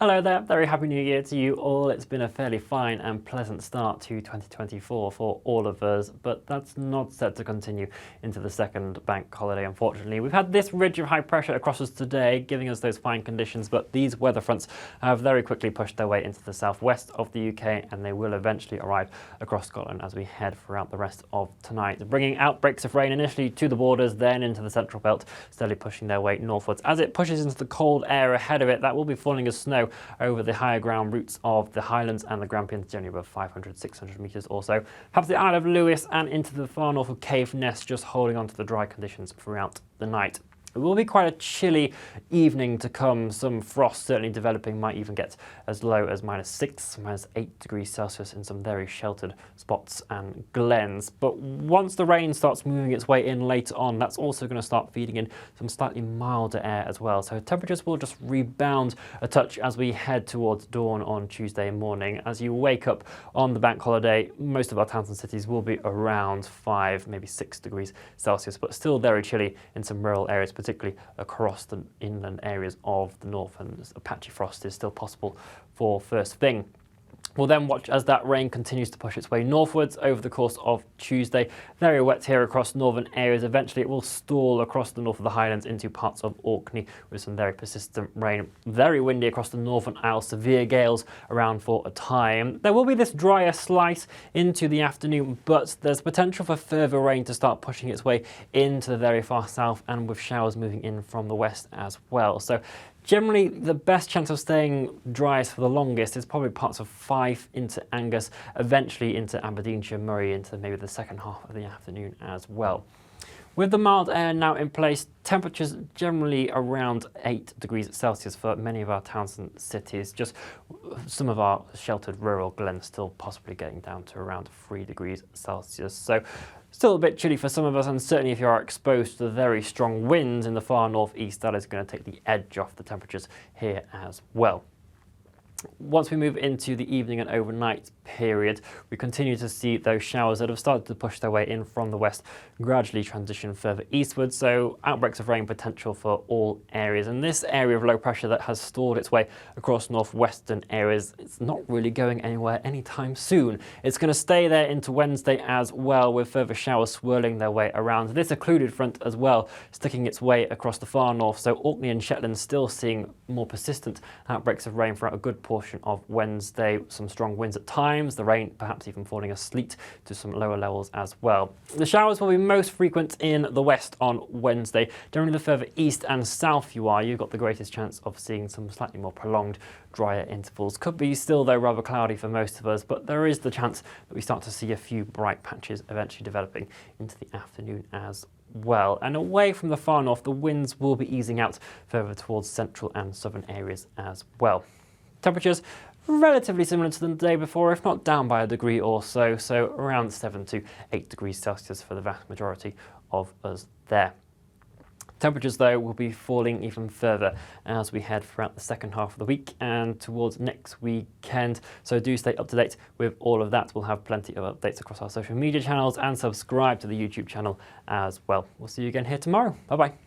Hello there, very happy new year to you all. It's been a fairly fine and pleasant start to 2024 for all of us, but that's not set to continue into the second bank holiday, unfortunately. We've had this ridge of high pressure across us today, giving us those fine conditions, but these weather fronts have very quickly pushed their way into the southwest of the UK, and they will eventually arrive across Scotland as we head throughout the rest of tonight, bringing outbreaks of rain initially to the borders, then into the central belt, steadily pushing their way northwards. As it pushes into the cold air ahead of it, that will be falling as snow over the higher ground routes of the Highlands and the Grampians, generally above 500, 600 metres or so. Perhaps the Isle of Lewis and into the far north of Caithness, just holding on to the dry conditions throughout the night. It will be quite a chilly evening to come. Some frost certainly developing, might even get as low as -6, -8 degrees Celsius in some very sheltered spots and glens. But once the rain starts moving its way in later on, that's also going to start feeding in some slightly milder air as well. So temperatures will just rebound a touch as we head towards dawn on Tuesday morning. As you wake up on the bank holiday, most of our towns and cities will be around 5, maybe 6 degrees Celsius, but still very chilly in some rural areas, particularly across the inland areas of the north, and a patchy frost is still possible for first thing. We'll then watch as that rain continues to push its way northwards over the course of Tuesday. Very wet here across northern areas. Eventually it will stall across the north of the Highlands into parts of Orkney with some very persistent rain. Very windy across the Northern Isles, severe gales around for a time. There will be this drier slice into the afternoon, but there's potential for further rain to start pushing its way into the very far south, and with showers moving in from the west as well. So generally, the best chance of staying driest for the longest is probably parts of Fife into Angus, eventually into Aberdeenshire, Moray, into maybe the second half of the afternoon as well. With the mild air now in place, temperatures generally around 8 degrees Celsius for many of our towns and cities. Just some of our sheltered rural glens still possibly getting down to around 3 degrees Celsius. So still a bit chilly for some of us, and certainly if you are exposed to the very strong winds in the far northeast, that is going to take the edge off the temperatures here as well. Once we move into the evening and overnight period, we continue to see those showers that have started to push their way in from the west gradually transition further eastward, so outbreaks of rain potential for all areas. And this area of low pressure that has stored its way across northwestern areas, it's not really going anywhere anytime soon. It's going to stay there into Wednesday as well, with further showers swirling their way around. This occluded front as well, sticking its way across the far north, so Orkney and Shetland still seeing more persistent outbreaks of rain throughout a good portion of Wednesday. Some strong winds at times, the rain perhaps even falling as sleet to some lower levels as well. The showers will be most frequent in the west on Wednesday. Generally the further east and south you are, you've got the greatest chance of seeing some slightly more prolonged drier intervals. Could be still though rather cloudy for most of us, but there is the chance that we start to see a few bright patches eventually developing into the afternoon as well. And away from the far north, the winds will be easing out further towards central and southern areas as well. Temperatures relatively similar to the day before, if not down by a degree or so, so around 7 to 8 degrees Celsius for the vast majority of us there. Temperatures, though, will be falling even further as we head throughout the second half of the week and towards next weekend. So do stay up to date with all of that. We'll have plenty of updates across our social media channels, and subscribe to the YouTube channel as well. We'll see you again here tomorrow. Bye-bye.